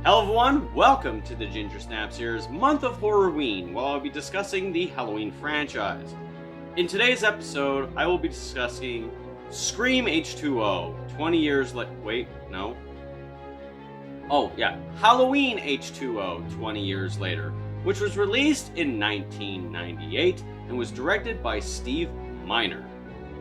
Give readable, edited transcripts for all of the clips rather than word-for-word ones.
Hello everyone, welcome to the Ginger Snaps here's month of Horror-WEEN, where I'll be discussing the Halloween franchise. In today's episode, I will be discussing Scream H20, 20 years Halloween H20, 20 years later, which was released in 1998 and was directed by Steve Miner.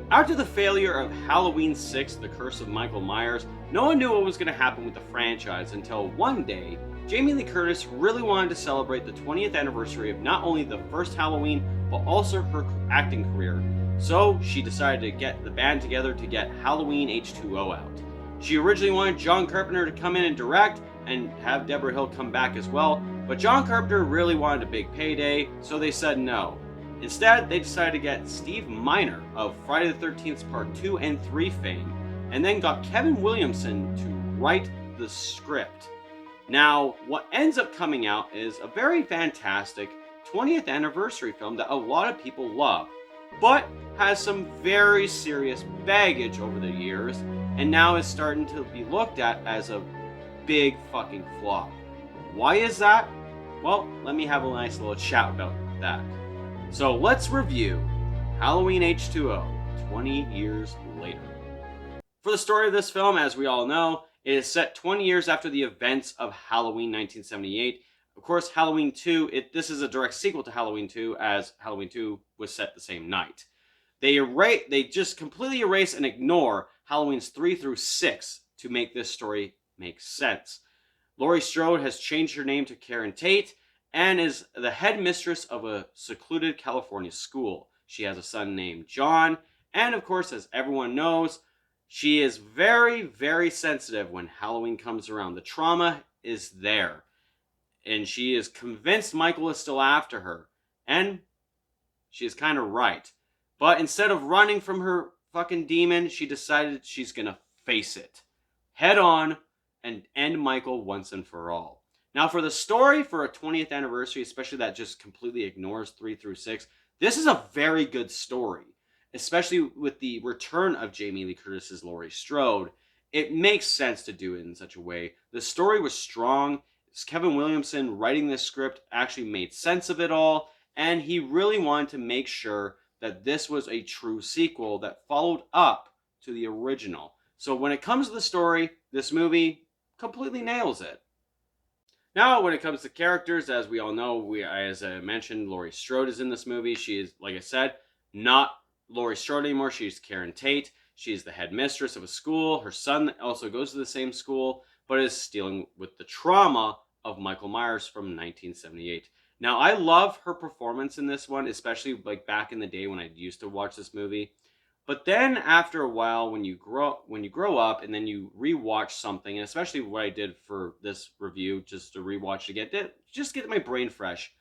After the failure of Halloween 6, The Curse of Michael Myers, no one knew what was going to happen with the franchise until one day, Jamie Lee Curtis really wanted to celebrate the 20th anniversary of not only the first Halloween, but also her acting career. So she decided to get the band together to get Halloween H20 out. She originally wanted John Carpenter to come in and direct and have Deborah Hill come back as well, but John Carpenter really wanted a big payday, so they said no. Instead, they decided to get Steve Miner of Friday the 13th Part 2 and 3 fame, and then got Kevin Williamson to write the script. Now, what ends up coming out is a very fantastic 20th anniversary film that a lot of people love, but has some very serious baggage over the years, and now is starting to be looked at as a big fucking flop. Why is that? Well, let me have a nice little chat about that. So let's review Halloween H20, 20 years later. For the story of this film, as we all know, it is set 20 years after the events of Halloween 1978. Of course, Halloween 2, this is a direct sequel to Halloween 2, as Halloween 2 was set the same night. They just completely erase and ignore Halloweens 3 through 6 to make this story make sense. Laurie Strode has changed her name to Karen Tate, and is the headmistress of a secluded California school. She has a son named John, and of course, as everyone knows, she is very, very sensitive when Halloween comes around. The trauma is there, and she is convinced Michael is still after her, and she is kind of right. But instead of running from her fucking demon, she decided she's gonna face it head on and end Michael once and for all. Now, for the story for a 20th anniversary, especially that just completely ignores 3 through 6, this is a very good story, especially with the return of Jamie Lee Curtis's Laurie Strode. It makes sense to do it in such a way. The story was strong. Kevin Williamson writing this script actually made sense of it all, and he really wanted to make sure that this was a true sequel that followed up to the original. So when it comes to the story, this movie completely nails it. Now, when it comes to characters, as we all know, as I mentioned, Laurie Strode is in this movie. She is, like I said, not Laurie Strode anymore. She's Karen Tate. She's the headmistress of a school. Her son also goes to the same school, but is dealing with the trauma of Michael Myers from 1978. Now, I love her performance in this one, especially like back in the day when I used to watch this movie. But then after a while, when you grow up and then you rewatch something, and especially what I did for this review, just to rewatch it again, just get my brain fresh.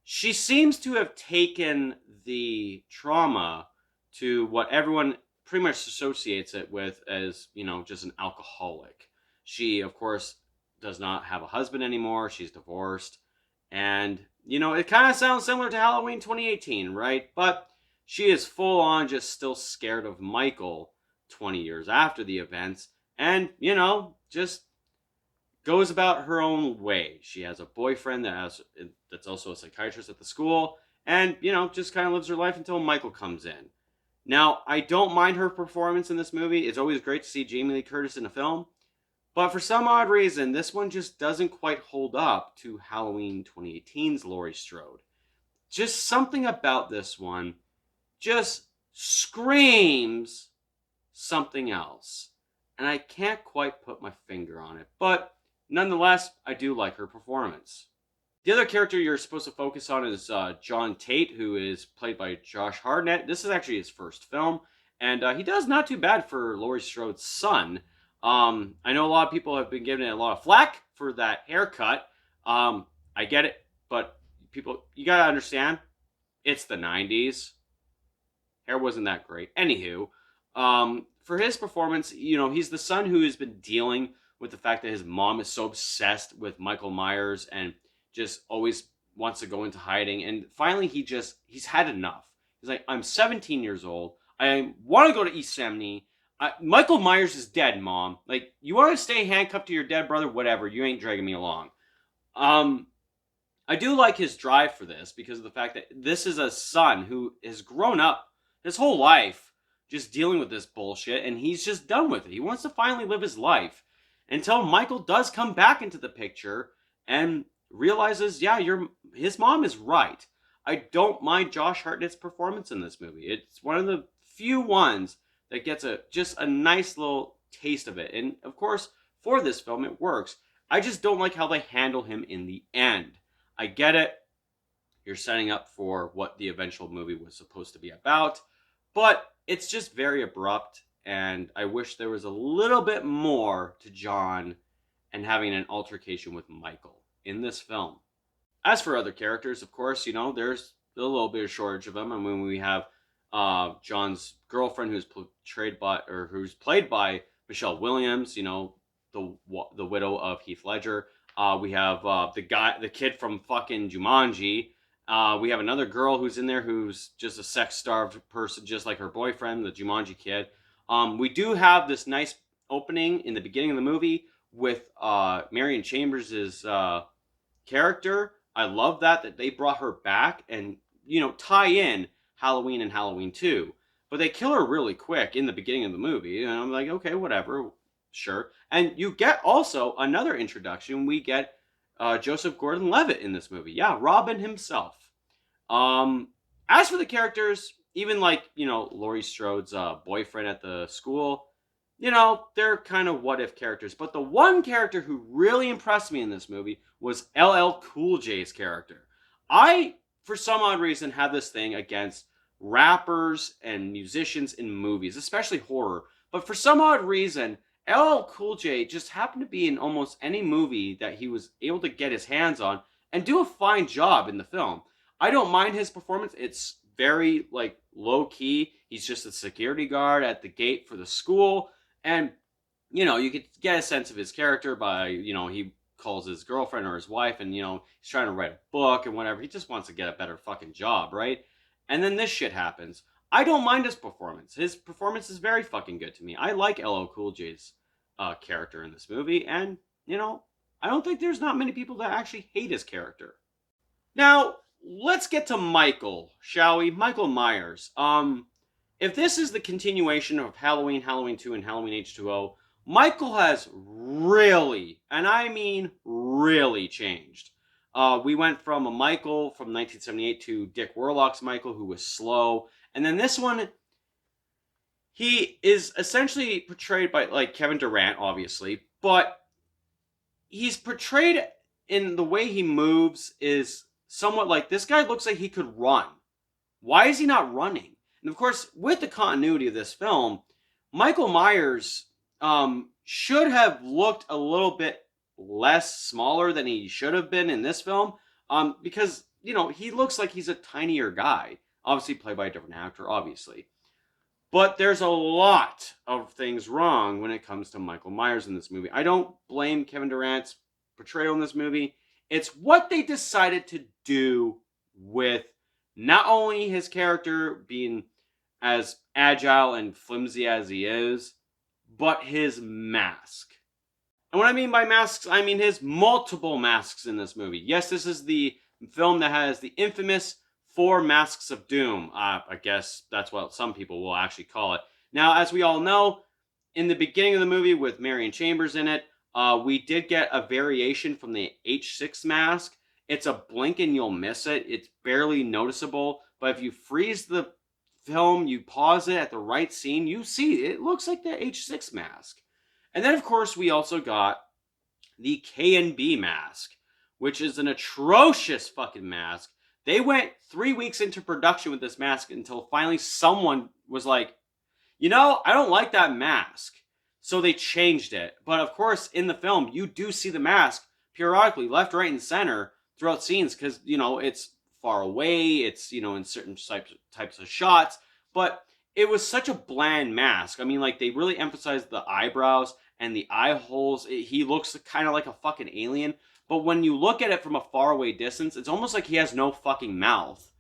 She seems to have taken the trauma to what everyone pretty much associates it with as, just an alcoholic. She, of course, does not have a husband anymore. She's divorced. And, it kind of sounds similar to Halloween 2018, right? But she is full on just still scared of Michael 20 years after the events, and, just goes about her own way. She has a boyfriend that's also a psychiatrist at the school, and, just kind of lives her life until Michael comes in. Now, I don't mind her performance in this movie. It's always great to see Jamie Lee Curtis in a film, but for some odd reason, this one just doesn't quite hold up to Halloween 2018's Laurie Strode. Just something about this one just screams something else. And I can't quite put my finger on it. But nonetheless, I do like her performance. The other character you're supposed to focus on is John Tate, who is played by Josh Hartnett. This is actually his first film. And he does not too bad for Laurie Strode's son. I know a lot of people have been giving it a lot of flack for that haircut. I get it. But you gotta understand, it's the 90s. Hair wasn't that great. Anywho, for his performance, he's the son who has been dealing with the fact that his mom is so obsessed with Michael Myers and just always wants to go into hiding. And finally, he's had enough. He's like, I'm 17 years old. I want to go to East Semney. Michael Myers is dead, Mom. Like, you want to stay handcuffed to your dead brother? Whatever. You ain't dragging me along. I do like his drive for this because of the fact that this is a son who has grown up his whole life just dealing with this bullshit, and he's just done with it. He wants to finally live his life until Michael does come back into the picture and realizes, yeah, his mom is right. I don't mind Josh Hartnett's performance in this movie. It's one of the few ones that gets just a nice little taste of it. And of course, for this film, it works. I just don't like how they handle him in the end. I get it. You're setting up for what the eventual movie was supposed to be about, but it's just very abrupt, and I wish there was a little bit more to John and having an altercation with Michael in this film. As for other characters, of course, there's a little bit of shortage of them. I mean, we have John's girlfriend who's played by Michelle Williams, the widow of Heath Ledger. We have the kid from fucking Jumanji. We have another girl who's in there who's just a sex-starved person, just like her boyfriend, the Jumanji kid. We do have this nice opening in the beginning of the movie with Marion Chambers' character. I love that they brought her back and, tie in Halloween and Halloween 2. But they kill her really quick in the beginning of the movie. And I'm like, okay, whatever. Sure. And you get also another introduction. We get Joseph Gordon-Levitt in this movie. Yeah, Robin himself. As for the characters, even like, Laurie Strode's boyfriend at the school, they're kind of what-if characters. But the one character who really impressed me in this movie was LL Cool J's character. I, for some odd reason, have this thing against rappers and musicians in movies, especially horror. But for some odd reason, LL Cool J just happened to be in almost any movie that he was able to get his hands on and do a fine job in the film. I don't mind his performance. It's very, low-key. He's just a security guard at the gate for the school. And, you could get a sense of his character by, he calls his girlfriend or his wife and, he's trying to write a book and whatever. He just wants to get a better fucking job, right? And then this shit happens. I don't mind his performance. His performance is very fucking good to me. I like LL Cool J's character in this movie, and, I don't think there's not many people that actually hate his character. Now, let's get to Michael, shall we? Michael Myers. If this is the continuation of Halloween, Halloween 2, and Halloween H20, Michael has really, and I mean really, changed. We went from a Michael from 1978 to Dick Warlock's Michael, who was slow. And then this one, he is essentially portrayed by, Kevin Durant, obviously. But he's portrayed in the way he moves is somewhat like, this guy looks like he could run. Why is he not running? And of course, with the continuity of this film, Michael Myers should have looked a little bit less smaller than he should have been in this film, because he looks like he's a tinier guy, obviously played by a different actor, obviously. But there's a lot of things wrong when it comes to Michael Myers in this movie. I don't blame Kevin Durant's portrayal in this movie. It's what they decided to do with not only his character being as agile and flimsy as he is, but his mask. And what I mean by masks, I mean his multiple masks in this movie. Yes, this is the film that has the infamous 4 Masks of Doom. I guess that's what some people will actually call it. Now, as we all know, in the beginning of the movie with Marion Chambers in it, we did get a variation from the H6 mask. It's a blink and you'll miss it. It's barely noticeable. But if you freeze the film, you pause it at the right scene, you see it looks like the H6 mask. And then, of course, we also got the K&B mask, which is an atrocious fucking mask. They went 3 weeks into production with this mask until finally someone was like, I don't like that mask. So they changed it. But of course, in the film, you do see the mask periodically, left, right, and center throughout scenes because, it's far away. It's, in certain types of shots. But it was such a bland mask. I mean, they really emphasized the eyebrows and the eye holes. He looks kind of like a fucking alien. But when you look at it from a faraway distance, it's almost like he has no fucking mouth.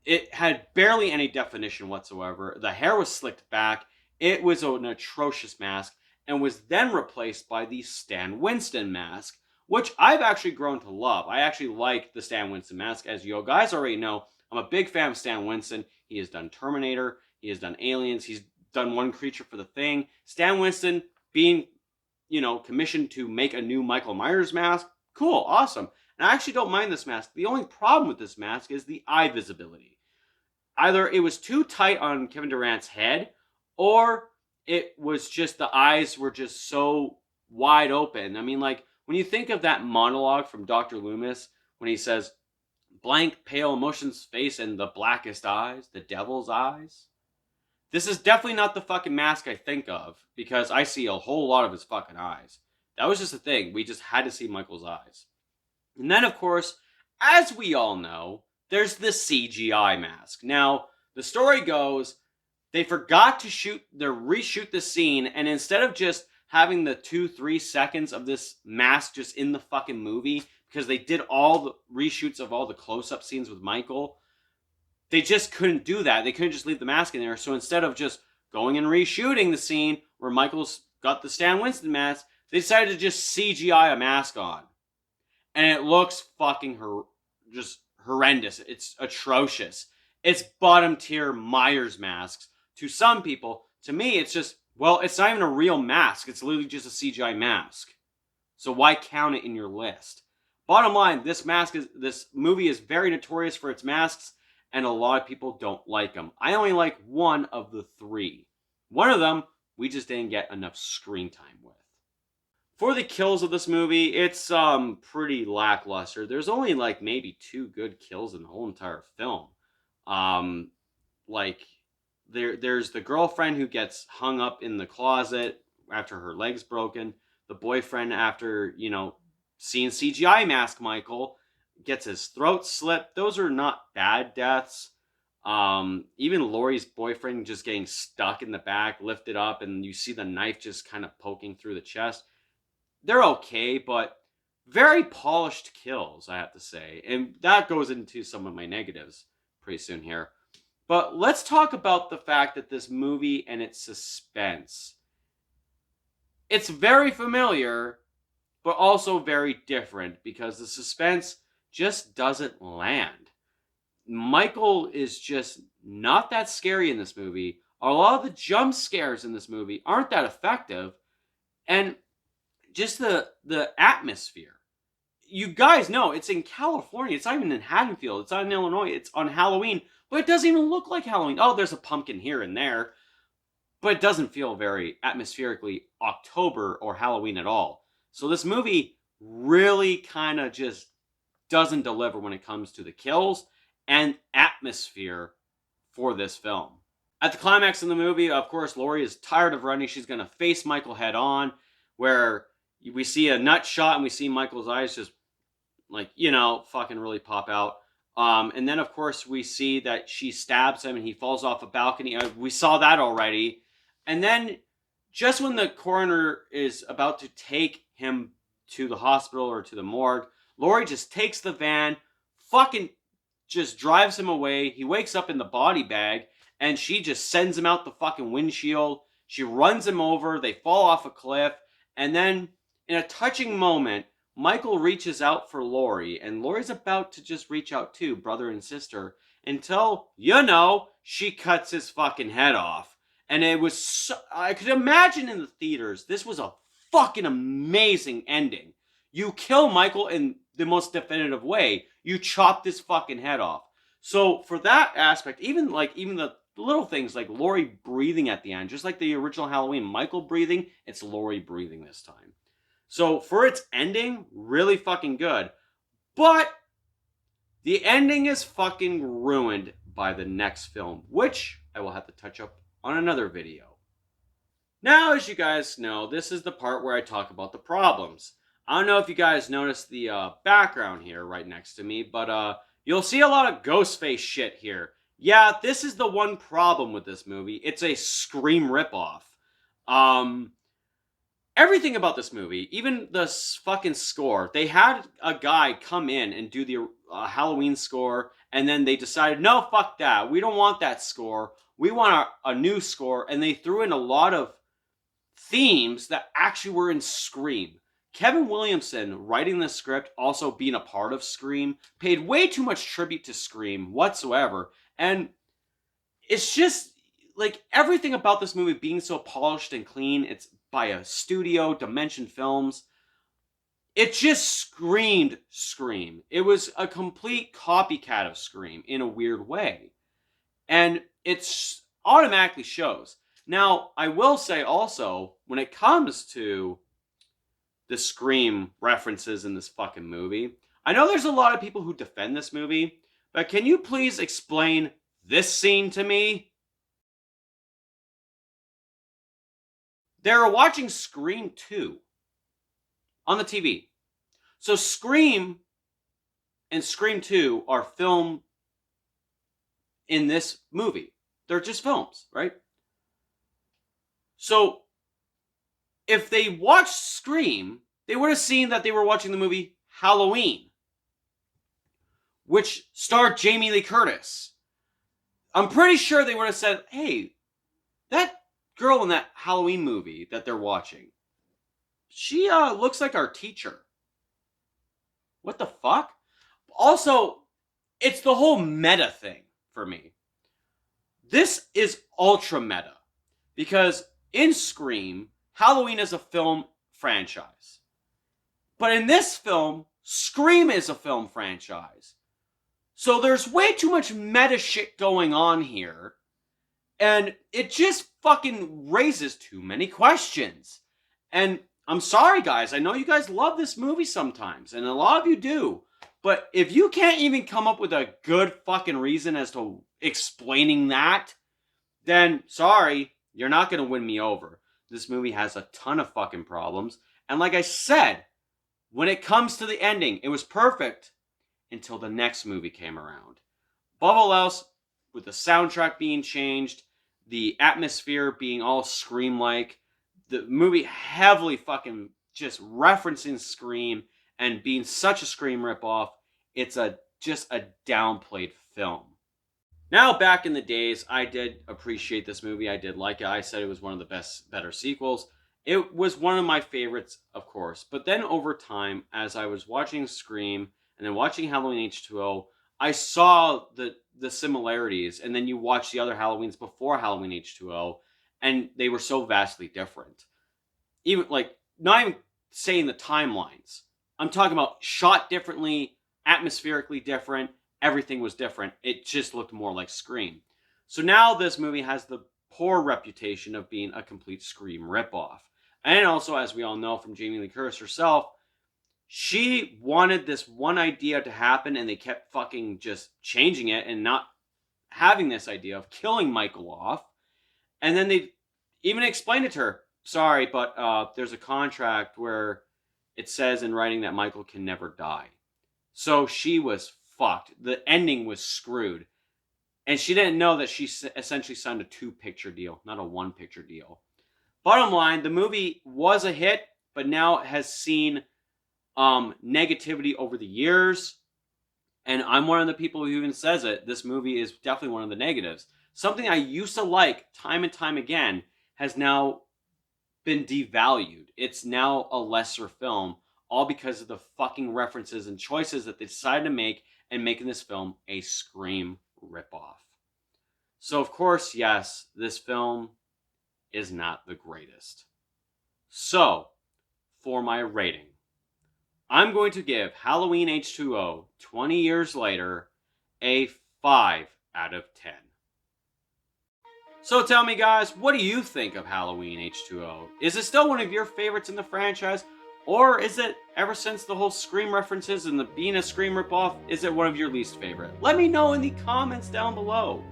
It had barely any definition whatsoever. The hair was slicked back. It was an atrocious mask and was then replaced by the Stan Winston mask, which I've actually grown to love. I actually like the Stan Winston mask. As you guys already know, I'm a big fan of Stan Winston. He has done Terminator, he has done Aliens, he's done One Creature for the Thing. Stan Winston being, commissioned to make a new Michael Myers mask, cool, awesome. And I actually don't mind this mask. The only problem with this mask is the eye visibility. Either it was too tight on Kevin Durant's head, or it was just the eyes were just so wide open. I mean, like, when you think of that monologue from Dr. Loomis, when he says, blank, pale, emotionless face and the blackest eyes, the devil's eyes. This is definitely not the fucking mask I think of, because I see a whole lot of his fucking eyes. That was just a thing. We just had to see Michael's eyes. And then, of course, as we all know, there's the CGI mask. Now, the story goes, they forgot to reshoot the scene, and instead of just having the 2-3 seconds of this mask just in the fucking movie, because they did all the reshoots of all the close-up scenes with Michael, they just couldn't do that. They couldn't just leave the mask in there. So instead of just going and reshooting the scene where Michael's got the Stan Winston mask, they decided to just CGI a mask on. And it looks fucking just horrendous. It's atrocious. It's bottom tier Myers masks to some people. To me, it's just, well, it's not even a real mask. It's literally just a CGI mask. So why count it in your list? Bottom line, this movie is very notorious for its masks, and a lot of people don't like them. I only like one of the 3. One of them, we just didn't get enough screen time with. For the kills of this movie, it's pretty lackluster. There's only like maybe 2 good kills in the whole entire film. There's the girlfriend who gets hung up in the closet after her leg's broken. The boyfriend, after, seeing CGI mask Michael, gets his throat slit. Those are not bad deaths. Even Laurie's boyfriend just getting stuck in the back, lifted up, and you see the knife just kind of poking through the chest. They're okay, but very polished kills, I have to say. And that goes into some of my negatives pretty soon here. But let's talk about the fact that this movie and its suspense. It's very familiar, but also very different, because the suspense just doesn't land. Michael is just not that scary in this movie. A lot of the jump scares in this movie aren't that effective. And just the atmosphere. You guys know it's in California. It's not even in Haddonfield. It's not in Illinois. It's on Halloween. But it doesn't even look like Halloween. Oh, there's a pumpkin here and there. But it doesn't feel very atmospherically October or Halloween at all. So this movie really kind of just doesn't deliver when it comes to the kills and atmosphere for this film. At the climax of the movie, of course, Laurie is tired of running. She's going to face Michael head on, where we see a nut shot and we see Michael's eyes just, fucking really pop out. And then, of course, we see that she stabs him and he falls off a balcony. We saw that already. And then, just when the coroner is about to take him to the hospital or to the morgue, Laurie just takes the van, fucking just drives him away. He wakes up in the body bag, and she just sends him out the fucking windshield. She runs him over. They fall off a cliff. And then, in a touching moment, Michael reaches out for Laurie, and Laurie's about to just reach out too, brother and sister, until, she cuts his fucking head off. And it was so, I could imagine in the theaters, this was a fucking amazing ending. You kill Michael in the most definitive way. You chop his fucking head off. So for that aspect, even the little things like Laurie breathing at the end, just like the original Halloween, Michael breathing, it's Laurie breathing this time. So for its ending, really fucking good. But the ending is fucking ruined by the next film, which I will have to touch up on another video. Now, as you guys know, this is the part where I talk about the problems. I don't know if you guys noticed the background here right next to me, but you'll see a lot of Ghostface shit here. Yeah, this is the one problem with this movie. It's a Scream ripoff. Everything about this movie, even the fucking score, they had a guy come in and do the Halloween score And then they decided, no, fuck that. We don't want that score. We want a new score. And they threw in a lot of themes that actually were in Scream. Kevin Williamson, writing the script, also being a part of Scream, paid way too much tribute to Scream whatsoever. And it's just, like, everything about this movie being so polished and clean, it's by a studio, Dimension Films. It just screamed Scream. It was a complete copycat of Scream in a weird way. And it's automatically shows. Now, I will say also, when it comes to the Scream references in this fucking movie, I know there's a lot of people who defend this movie, but can you please explain this scene to me? They're watching Scream 2 on the TV. So Scream and Scream 2 are filmed in this movie. They're just films, right? So if they watched Scream, they would have seen that they were watching the movie Halloween, which starred Jamie Lee Curtis. I'm pretty sure they would have said, hey, that girl in that Halloween movie that they're watching, she looks like our teacher. What the fuck? Also, it's the whole meta thing for me. This is ultra meta. Because in Scream, Halloween is a film franchise. But in this film, Scream is a film franchise. So there's way too much meta shit going on here. And it just fucking raises too many questions. And I'm sorry, guys. I know you guys love this movie sometimes. And a lot of you do. But if you can't even come up with a good fucking reason as to explaining that, then sorry, you're not going to win me over. This movie has a ton of fucking problems. And like I said, when it comes to the ending, it was perfect until the next movie came around. Above all else, with the soundtrack being changed, the atmosphere being all Scream-like, the movie heavily fucking just referencing Scream and being such a Scream ripoff, it's just a downplayed film. Now, back in the days, I did appreciate this movie. I did like it. I said it was one of the better sequels. It was one of my favorites, of course. But then over time, as I was watching Scream and then watching Halloween H20, I saw the similarities. And then you watch the other Halloweens before Halloween H20, and they were so vastly different. Even, like, not even saying the timelines. I'm talking about shot differently, atmospherically different. Everything was different. It just looked more like Scream. So now this movie has the poor reputation of being a complete Scream ripoff. And also, as we all know from Jamie Lee Curtis herself, she wanted this one idea to happen and they kept fucking just changing it and not having this idea of killing Michael off. And then they even explained it to her. Sorry, but there's a contract where it says in writing that Michael can never die. So she was fucked. The ending was screwed. And she didn't know that she essentially signed a 2-picture deal, not a 1-picture deal. Bottom line, the movie was a hit, but now it has seen negativity over the years. And I'm one of the people who even says it. This movie is definitely one of the negatives. Something I used to like time and time again has now been devalued. It's now a lesser film, all because of the fucking references and choices that they decided to make and making this film a Scream ripoff. So, of course, yes, this film is not the greatest. So, for my rating, I'm going to give Halloween H20, 20 years later, a 5 out of 10. So tell me, guys, what do you think of Halloween H20? Is it still one of your favorites in the franchise? Or is it, ever since the whole Scream references and the being a Scream ripoff, is it one of your least favorite? Let me know in the comments down below.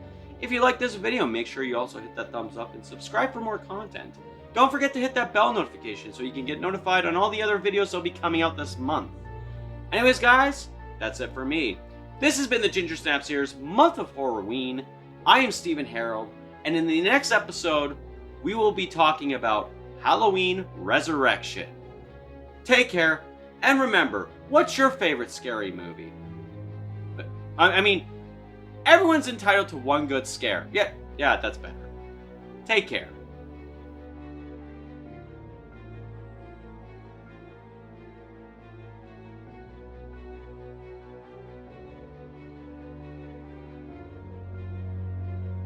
If you like this video, make sure you also hit that thumbs up and subscribe for more content. Don't forget to hit that bell notification so you can get notified on all the other videos that will be coming out this month. Anyways, guys, that's it for me. This has been the Ginger Snaps Here's Month of Horror-WEEN. I am Stephen Harold, and in the next episode, we will be talking about Halloween Resurrection. Take care, and remember, what's your favorite scary movie? I mean, Everyone's entitled to one good scare. Yeah, that's better. Take care.